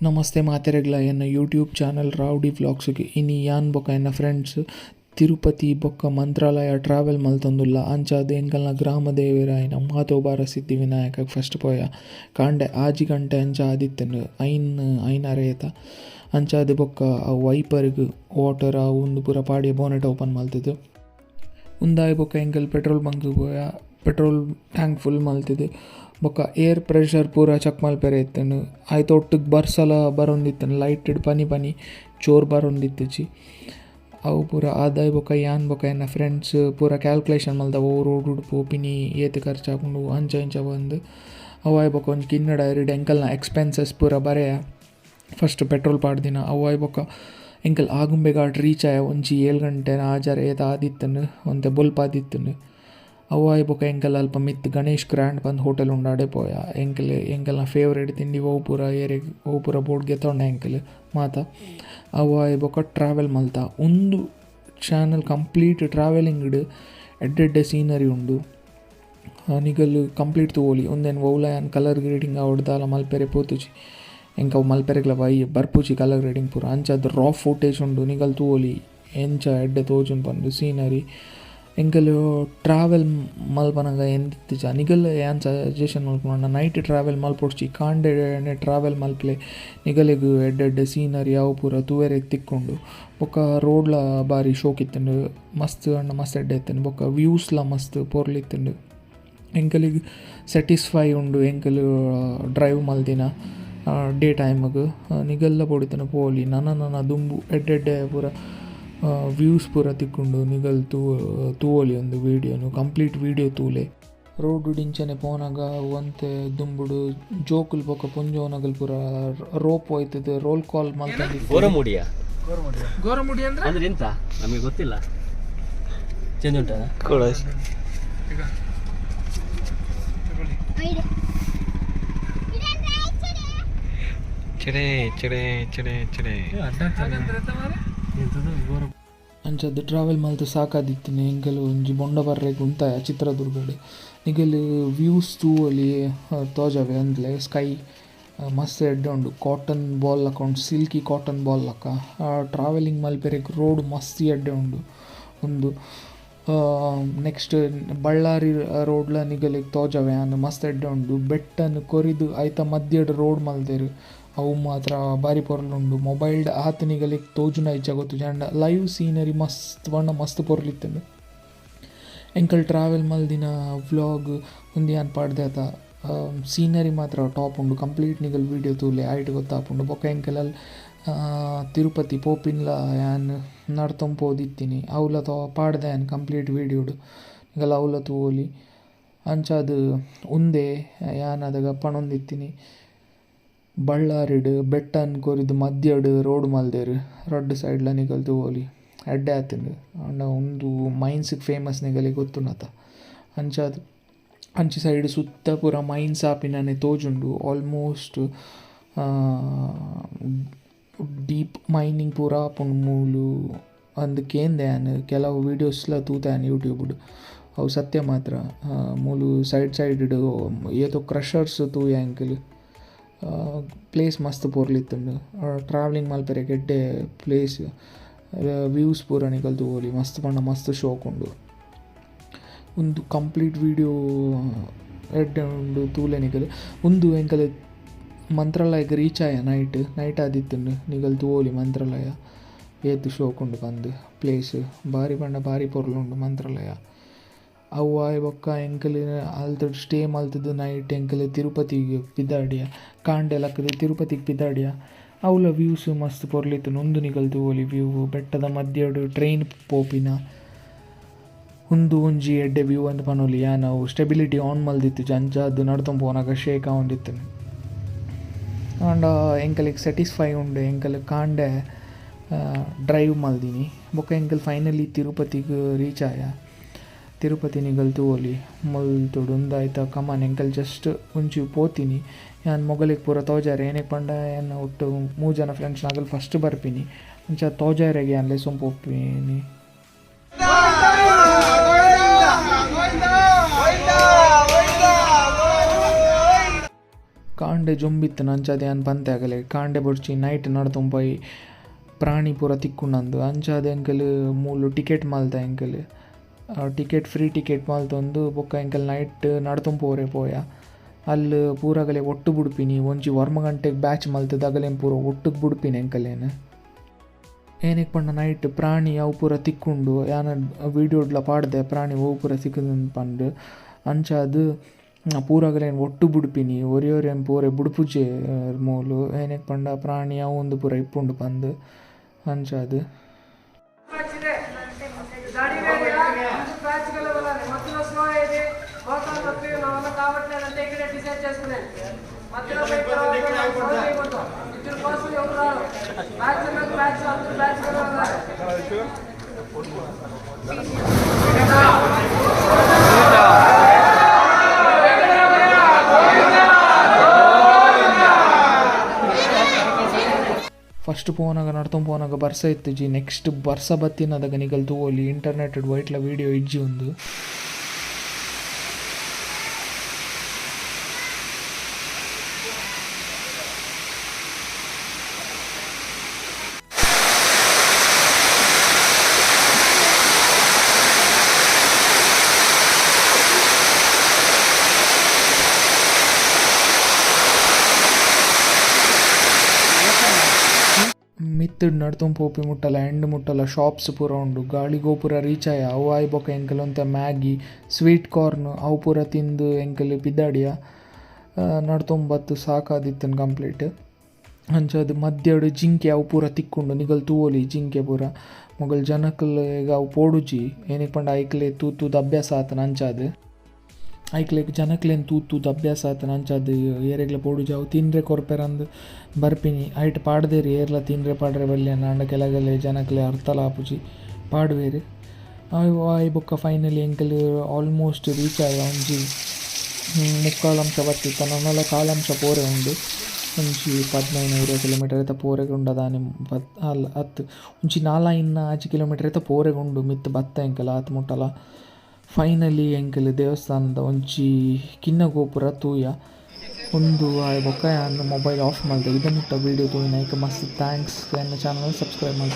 ನಮಸ್ತೆ ಮಾತೆರೆಗ್ಲ ಎನ್ನ YouTube channel RAO-D ವ್ಲಾಗ್ಸ್ಗೆ ಇನಿ ಯಾನ್ ಬೊಕ ಎನ್ನ ಫ್ರೆಂಡ್ಸ್ ತಿರುಪತಿ ಬೊಕ್ಕ ಮಂತ್ರಾಲಯ ಟ್ರಾವೆಲ್ ಮಲ್ತೊಂದುಲ್ಲ ಅಂಚಾದ್ ಎಂಕಲ್ನ ಗ್ರಾಮ ದೇವೆರ ಐನ ಮಾತೋಬಾರ ಸಿದ್ಧಿ ವಿನಾಯಕ ಫಸ್ಟ್ ಪೋಯ ಕಾಂಡೆ ಆಜಿ ಗಂಟೆ ಅಂಚ ಆದಿತ್ತನು ಐನರೇತ ಅಂಚಾದ್ ಬೊಕ್ಕ ಆ ವೈಪರ್ಗ್ ವಾಟರ್ ಆ ಒಂದು ಪೂರ ಪಾಡಿಯ ಬೋನೆಟ್ ಓಪನ್ ಮಲ್ತದು ಉಂದಾಯ್ ಬೊಕ್ಕ ಎಂಕಲ್ ಪೆಟ್ರೋಲ್ ಬಂಕ್ ಪೋಯ ಪೆಟ್ರೋಲ್ ಟ್ಯಾಂಕ್ ಫುಲ್ ಮಲ್ತದು ಬೊಕ್ಕ ಏರ್ ಪ್ರೆಷರ್ ಪೂರ ಚೆಕ್ ಮಲ್ಪೆರೆ ಇತ್ತನು ಆಯ್ತು ಒಟ್ಟಿಗೆ ಬರ್ಸಲ ಬರೊಂದಿತ್ತನು ಲೈಟೆಡ್ ಪನಿ ಚೋರ್ ಬರೊಂದಿತ್ತಿಜಿ ಅವು ಪೂರ ಆದಾಯ ಬೊಕ್ಕ ಯಾನ್ ಬೊಕ್ಕ ಎನ್ನ ಫ್ರೆಂಡ್ಸ್ ಪೂರ ಕ್ಯಾಲ್ಕುಲೇಷನ್ ಮಲ್ದ ಓ ರೋಡ್ ಉಡುಪು ಪಿನಿ ಏತು ಖರ್ಚು ಹಾಕೊಂಡು ಅಂಚ ಬಂದು ಅವಾಯ್ ಬೊಕ್ಕ ಒಂದು ಕಿನ್ನಡ ಎರಡು ಎಂಕಲ್ನ ಎಕ್ಸ್ಪೆನ್ಸಸ್ ಪೂರ ಬರೆಯ ಫಸ್ಟ್ ಪೆಟ್ರೋಲ್ ಪಾಡ್ದಿನ ಅವಾಯ್ ಬೊಕ್ಕ ಎಂಕಲ್ ಆಗುಂಬೆ ಘಾಟ್ ರೀಚ್ ಆಯ ಒಂಜಿ 7 ಗಂಟೆ ಆಜಾರ ಏತ ಆದಿತ್ತನು ಒಂತೆ ಬೊಲ್ಪ ಆದಿತ್ತನು ಅವಾಯ್ ಬೊಕ ಎಂಕಲ್ ಅಲ್ಪ ಮಿತ್ ಗಣೇಶ್ ಗ್ರ್ಯಾಂಡ್ ಬಂದು ಹೋಟೆಲ್ ಉಂಡಾಡೆ ಪೋಯ ಎಂಕಲ್ನ ಫೇವ್ರೇಟ್ ತಿಂಡಿ ಓ ಪೂರ ಬೋರ್ಡ್ಗೆ ತೊಂಡೆ ಎಂಕಲ್ ಮಾತ ಅವಾಯ್ ಬೊಕ ಟ್ರಾವೆಲ್ ಮಲ್ತ ಒಂದು ಚಾನಲ್ ಕಂಪ್ಲೀಟ್ ಟ್ರಾವೆಲಿಂಗ್ ಎಡ್ಡೆಡ್ಡೆ ಸೀನರಿ ಉಂಡು ನಿಗಲ್ ಕಂಪ್ಲೀಟ್ ತೋಲಿ ಒಂದೇನು ಓಲಾಯನ್ ಕಲರ್ ಗ್ರೇಡಿಂಗ್ ಆವಡ್ದಾಲ ಮಲ್ಪೆರೆ ಪೋತುಜಿ ಎಂಕ ಮಲ್ಪೆರೆಗ್ಲ ವೈ ಬರ್ಪುಜಿ ಕಲರ್ ಗ್ರೇಡಿಂಗ್ ಪೂರ ಅಂಚದು ರಾ ಫುಟೇಜ್ ಉಂಡು ನಿಗಲ್ ತೋಲಿ ಎಂಚ ಎಡ್ಡೆ ತೋಜುನ್ ಬಂದು ಸೀನರಿ ಎಂಕಲು ಟ್ರಾವೆಲ್ ಮಲ್ಪನಾಗ ಎಂದಿತ್ತೀಜ ನಿಗಲ್ ಏನ್ ಸಜೆಷನ್ ಮಲ್ಪನ ನೈಟ್ ಟ್ರಾವೆಲ್ ಮಲ್ಪೊಡ್ಚಿ ಕಾಂಡೆ ಟ್ರಾವೆಲ್ ಮಲ್ಪಲೆ ನಿಗಲಿಗೆ ಎಡ್ಡೆಡ್ಡೆ ಸೀನರಿ ಅವು ಪೂರ ತೂವೆರೆ ತಿಕ್ಕೊಂಡು ಬೊಕ್ಕ ರೋಡ್ಲ ಬಾರಿ ಶೋಕಿತ್ತಂಡು ಮಸ್ತ್ ಎಡ್ಡೆ ಇತ್ತಂಡು ಬೊಕ್ಕ ವ್ಯೂಸ್ಲ ಮಸ್ತ್ ಪೊರ್ಲಿತ್ತಂಡು ಎಂಕಲಿಗೆ ಸ್ಯಾಟಿಸ್ಫೈ ಉಂಡು ಎಂಕಲು ಡ್ರೈವ್ ಮಲ್ದಿನ ಡೇ ಟೈಮ್ಗೆ ನಿಗಲ್ಲ ಪೊಡಿತನ ಪೋಲಿ ನನ್ನ ದುಂಬು ಎಡ್ಡೆಡ್ಡೆ ಪೂರ ವ್ಯೂಸ್ ಪೂರ ತಿಕ್ಕೊಂಡು ನಿಗಲ್ ತೂವೊಲಿ ಒಂದು ವೀಡಿಯೋನು ಕಂಪ್ಲೀಟ್ ವೀಡಿಯೋ ತೂಲೆ ರೋಡ್ ಡಿಂಚನೆ ಪೋನಾಗ ಒಂತೆ ದುಂಬುಡು ಜೋಕುಲ್ ಬೊಕ ಪುಂಜೋನಗಲ್ ಪೂರ ರೋಪ್ ಹೋಯ್ತದೆ ರೋಲ್ ಕಾಲ್ ಮಲ್ತಂದಿ ಗೋರಮುಡಿ ಅಂದ್ರೆ ಎಂತ ನಮಗೆ ಗೊತ್ತಿಲ್ಲ ಚಂದ ಉಂಟಾ ಅಂಚದ್ದು ಟ್ರಾವೆಲ್ ಮಲ್ತು ಸಾಕಾದಿತ್ತಿನಿ ಎಂಕಲು ಒಂಜಿ ಬೊಂಡ ಬರ್ರೆಗ್ ಉಂತಾಯ ಚಿತ್ರದುರ್ಗಡ್ ನಿಗಲ್ ವ್ಯೂಸ್ ತೂವೊಲಿ ತೋಜವೆ ಅಂದ್ಲೆ ಸ್ಕೈ ಮಸ್ತ್ ಎಡ್ಡೆ ಉಂಡು ಕಾಟನ್ ಬಾಲ್ ಲಕ ಉಂಡು ಸಿಲ್ಕಿ ಕಾಟನ್ ಬಾಲ್ ಲಕ ಟ್ರಾವೆಲಿಂಗ್ ಮಲ್ಪೆರೆಗ್ ರೋಡ್ ಮಸ್ತ್ ಎಡ್ಡೆ ಉಂಡು ಒಂದು ನೆಕ್ಸ್ಟ್ ಬಳ್ಳಾರಿ ರೋಡ್ಲ ನಿಗಲಿಗೆ ತೋಜವೆ ಅನ್ನು ಮಸ್ತ್ ಎಡ್ಡೆ ಉಂಡು ಬೆಟ್ಟನ್ನು ಕೊರಿದು ಐತ ಮಧ್ಯಡ್ ರೋಡ್ ಮಲ್ದೆರು ಅವು ಮಾತ್ರ ಬಾರಿ ಪೊರ್ಲುಂಡು ಮೊಬೈಲ್ಡ್ ಆತ ನಿಗಲಿಗೆ ತೋಜುನ ಇಚ್ಛ ಗೊತ್ತು ಜಂಡ ಲೈವ್ ಸೀನರಿ ಮಸ್ತ್ ಪೊರ್ಲಿತ್ತಂಡು ಎಂಕಲ್ ಟ್ರಾವೆಲ್ ಮಲ್ದಿನ ವ್ಲಾಗ್ ಒಂದು ಏನ್ ಪಾಡ್ದೆ ಆತ ಸೀನರಿ ಮಾತ್ರ ಟಾಪ್ ಉಂಡು ಕಂಪ್ಲೀಟ್ ನಿಗಲ್ ವೀಡಿಯೋ ತೂಲೆ ಆಯ್ಟ್ ಗೊತ್ತಾಪುಂಡು ಬೊಕ್ಕ ಎಂಕಲಲ್ಲಿ ತಿರುಪತಿ ಪೋಪಿನ್ಲ ಯಾನ್ ನಡ್ತೊಂಪೋದಿತ್ತೀನಿ ಅವಲ ಪಾಡ್ದೆ ಯಾನ್ ಕಂಪ್ಲೀಟ್ ವೀಡಿಯೋಡು ನಿಗಲ್ ಅವಲ ತೂವೊಲಿ ಅಂಚಾದು ಉಂದೆ ಯಾನ್ ಅದಾಗ ಪಣೊಂದಿತ್ತೀನಿ ಬಳ್ಳಾರಿಡ್ ಬೆಟ್ಟನ್ ಕೊರಿದು ಮಧ್ಯಡ್ ರೋಡ್ ಮಲ್ದೆರು ರಡ್ಡ್ ಸೈಡ್ಲ ನಿಗಲ್ ತೂವೊಲಿ ಎಡ್ಡೆ ಆತಂದು ಅಂಡ ಒಂದು ಮೈನ್ಸ್ಗೆ ಫೇಮಸ್ ನಿಗಲಿಗೆ ಗೊತ್ತುನತ ಅಂಚಾದು ಅಂಚಿ ಸೈಡ್ ಸುತ್ತ ಪೂರ ಮೈನ್ಸ್ ಆಪಿನನೆ ತೋಜುಂಡು ಆಲ್ಮೋಸ್ಟ್ ಡೀಪ್ ಮೈನಿಂಗ್ ಪೂರ ಆಪುಂಡು ಮೂಲು ಅಂದಕ್ಕೇಂದೆ ಆ್ಯನ್ ಕೆಲವು ವೀಡಿಯೋಸ್ಲ ತೂತಾಯನ್ ಯೂಟ್ಯೂಬ್ಡು ಅವು ಸತ್ಯ ಮಾತ್ರ ಮೂಲು ಸೈಡ್ ಏತೋ ಕ್ರಷರ್ಸ್ ತೂಯ ಎಂಕಲ್ ಪ್ಲೇಸ್ ಮಸ್ತ್ ಪೊರ್ಲಿತ್ತುಂಡು ಟ್ರಾವೆಲಿಂಗ್ ಮಲ್ಪೆರೆ ಗೆಡ್ಡೆ ಪ್ಲೇಸ್ ವ್ಯೂಸ್ ಪೂರ ನಿಗಲ್ ತೂವೊಲಿ ಮಸ್ತ್ ಪಂಡ ಮಸ್ತ್ ಶೋಕ್ ಉಂಡು ಒಂದು ಕಂಪ್ಲೀಟ್ ವೀಡಿಯೋ ಎಡ್ಡೆ ಉಂಡು ತೂಲೆ ನಿಗಲ್ ಒಂದು ಎಂಕಲ್ ಮಂತ್ರಾಲಯಕ್ಕೆ ರೀಚ್ ಆಯ ನೈಟ್ ಆದಿತ್ತುಂಡು ನಿಗಲ್ ತೂವೊಲಿ ಮಂತ್ರಾಲಯ ಏತು ಶೋಕ್ ಉಂಡು ಬಂದು ಪ್ಲೇಸ್ ಭಾರಿ ಪಂಡ ಭಾರಿ ಪೊರ್ಲುಂಡು ಮಂತ್ರಾಲಯ ಅವು ಆಯ್ ಬೊಕ್ಕ ಎಂಕಲ್ ಅಲ್ತಡ್ ಸ್ಟೇ ಮಲ್ತದ್ದು ನೈಟ್ ಎಂಕಲ್ ತಿರುಪತಿಗೆ ಪಿದಾಡಿಯ ಕಾಂಡೆ ಲಕ್ಕದ ತಿರುಪತಿಗೆ ಪಿದಾಡಿಯ ಅವಳ ವ್ಯೂಸ್ ಮಸ್ತ್ ಪೊರ್ಲಿತ್ತು ಒಂದು ನಿಗಲ್ ತೂವೊಲಿ ವ್ಯೂ ಬೆಟ್ಟದ ಮಧ್ಯಡು ಟ್ರೈನ್ ಪೋಪಿನ ಒಂಜಿ ಎಡ್ಡೆ ವ್ಯೂ ಅಂತ ಪನೊಲಿ ನಾವು ಸ್ಟೆಬಿಲಿಟಿ ಆನ್ ಮಲ್ದಿತ್ತು ಜಂಚ ಅದು ನಡ್ತೊಂಪೋನಾಗ ಶೇಕ್ ಆಗೊಂಡಿತ್ತು ಆಂಡ ಎಂಕಲಿಗೆ ಸ್ಯಾಟಿಸ್ಫೈ ಉಂಡು ಎಂಕಲ್ ಕಾಂಡೆ ಡ್ರೈವ್ ಮಲ್ದಿನಿ ಬೊಕ್ಕ ಎಂಕಲ್ ಫೈನಲಿ ತಿರುಪತಿಗೆ ರೀಚ್ ಆಯ ತಿರುಪತಿ ನಿಗಲ್ ತೂವೊಲಿ ಮಲ್ತೊಡು ಉಂದಾಯ್ತ ಕಮಾನ್ ಎಂಕಲ್ ಜಸ್ಟ್ ಒಂಚಿ ಪೋತೀನಿ ಯಾನ್ ಮೊಗಲಿಗೆ ಪೂರ ತೋಜಾರೆ ಏನಕ್ಕೆ ಪಂಡ ಏನು ಒಟ್ಟು 3 ಜನ ಫ್ರೆಂಡ್ಸ್ ನಾಗಲ್ ಫಸ್ಟ್ ಬರ್ಪಿನಿ ಅಂಚ ತೋಜಾರೆಗೆ ಅಲ್ಲೇ ಸೊಂಪೊಪ್ಪಿನಿ ಕಾಂಡೆ ಜೊಂಬಿತ್ತು ಅಂಚಾದೆ ಅನ್ ಪಂತೆ ಆಗಲೆ ಕಾಂಡೆ ಬೊಡ್ಚಿ ನೈಟ್ ನಡ್ತೊಂಪೋಯಿ ಪ್ರಾಣಿ ಪೂರ ತಿಕ್ಕುಂಡು ಅಂಚಾದ ಎಂಕಲ್ ಮೂಲು ಟಿಕೆಟ್ ಮಾಲ್ತ ಎಂಕಲ್ ಟಿಕೆಟ್ ಫ್ರೀ ಟಿಕೆಟ್ ಮಾಲ್ತೊಂದು ಬೊಕ್ಕ ಎಂಕಲ್ ನೈಟ್ ನಡ್ತೊಂಪೋರೆ ಪೋಯ ಅಲ್ಲಿ ಪೂರಗಲೆ ಒಟ್ಟು ಬುಡ್ಪಿನಿ ಒಂಜಿ ವರ್ಮ ಗಂಟೆಗೆ ಬ್ಯಾಚ್ ಮಲ್ತದ ಅಗಲೇನು ಪೂರ ಒಟ್ಟಿಗೆ ಬುಡ್ಪಿನಿ ಎಂಕಲೇನು ಏನಕ್ಕೆ ಪಂಡ ನೈಟ್ ಪ್ರಾಣಿ ಅವು ಪೂರ ತಿಕ್ಕೊಂಡು ಯಾನ ವೀಡಿಯೋಡ್ಲ ಪಾಡ್ದೆ ಪ್ರಾಣಿ ಅವು ಪೂರ ಸಿಕ್ಕದಂದು ಪಂಡು ಅಂಚಾದು ಪೂರಗಲೇನು ಒಟ್ಟು ಬುಡ್ಪಿನಿ ಒರಿಯೋರೇನು ಪೂರೆ ಬುಡ್ಪುಜೆ ಮೂಲು ಏನಕ್ಕೆ ಪಂಡ ಪ್ರಾಣಿ ಅವು ಒಂದು ಪೂರ ಇಪ್ಪುಂಡು ಪಂದು ಅಂಚಾದು ಫಸ್ಟ್ ಪೋನಾಗ ನಡ್ತೊಂದು ಪೋನಾಗ ಬರ್ಸ ಇತ್ತು ಜಿ ನೆಕ್ಸ್ಟ್ ಬರ್ಸ ಬತ್ತಿನದಾಗ ನಿಗಲ್ ತಗೋಲಿ ಇಂಟರ್ನೆಟ್ ವೈಟ್ಲ ವೀಡಿಯೋ ಇಜ್ಜಿ ಒಂದು ಮಿತ್ತಡ್ ನಡ್ತೊಂದು ಪೋಪಿ ಮುಟ್ಟಲ್ಲ ಎಂಡ್ ಮುಟ್ಟಲ್ಲ ಶಾಪ್ಸ್ ಪೂರ ಉಂಡು ಗಾಳಿ ಗೋಪುರ ರೀಚ್ ಆಯ ಅವು ಆಯ್ ಬೊಕ್ಕ ಎಂಕಲ್ ಒಂತ ಮ್ಯಾಗಿ ಸ್ವೀಟ್ ಕಾರ್ನ್ ಅವು ಪೂರ ತಿಂದು ಎಂಕಲ್ ಬಿದ್ದಾಡಿಯ ನಡ್ತೊಂಬತ್ತು ಸಾಕಾದಿತ್ತನ್ ಕಂಪ್ಲೀಟ್ ಅಂಚದು ಮಧ್ಯಾಡು ಜಿಂಕೆ ಅವು ಪೂರ ತಿಕ್ಕೊಂಡು ನಿಗಲ್ ತೂವೋಲಿ ಜಿಂಕೆ ಪೂರ ಮೊಗಲ್ ಜನಕ್ಕಲ್ ಈಗ ಅವು ಪೋಡುಜಿ ಏನಕ್ಕೆ ಪಂಡ ಐಕ್ಲೆ ತೂತುದ ಅಭ್ಯಾಸ ಆತನ ಅಂಚಾದು ಐಕ್ಲೆಗ್ ಜನಕ್ಲೇನು ತೂತುದ ಅಭ್ಯಾಸ ಆತನ ಅಂಚಾದು ಏರೆಗ್ಲ ಪೋಡುಜಿ ಅವು ತಿನ್ರೆ ಕೊರ್ಪೆರಂದು ಬರ್ಪಿನಿ ಐಟ್ ಪಾಡ್ದೇರಿ ಏರ್ಲ ತಿನ್ರೆ ಪಾಡ್ರೆ ಬಲ್ಲೆ ನಾಂಡ ಕೆಲಗಲೆ ಜನಕ್ಲೆ ಅರ್ಥಲ ಆಪುಜಿ ಪಾಡ್ವೇರಿ ಅವು ಆಯ್ ಬೊಕ್ಕ ಫೈನಲಿ ಎಂಕಲ್ ಆಲ್ಮೋಸ್ಟ್ ರೀಚ್ ಆಯ ಒಂಜಿ ಮುಕ್ಕಾಲಂಶ ಬತ್ತಿತ್ತ ನನ್ನಲ್ಲ ಕಾಲಂಶ ಪೋರೆ ಉಂಡು ಒಂಜಿ 15-20 ಕಿಲೋಮೀಟರ್ ಐತ ಪೋರೆಗೆ ಉಂಡು ದಾನಿ ಅಲ್ಲ ಹತ್ತು ಒಂಜಿ 4-5 ಕಿಲೋಮೀಟರ್ ಐತ ಪೋರೆಗೆ ಉಂಡು ಮಿತ್ತು ಬತ್ತ ಎಂಕಲ್ ಆತು ಮುಟ್ಟಲ ಫೈನಲಿ ಎಂಕಲ್ ದೇವಸ್ಥಾನದ ಒಂಜಿ ಕಿನ್ನ ಗೋಪುರ ತೂಯ ಒಂದು ಆಯ್ ಬೊಕ್ಕ ಮೊಬೈಲ್ ಆಫ್ ಮಾಡಿದೆ ಇದು ಮುಟ್ಟ ವೀಡಿಯೋ ತೂಯಿನ ಮಸ್ತ್ ಥ್ಯಾಂಕ್ಸ್ ನನ್ನ ಚಾನಲ್ ಸಬ್ಸ್ಕ್ರೈಬ್ ಮಾಡಿ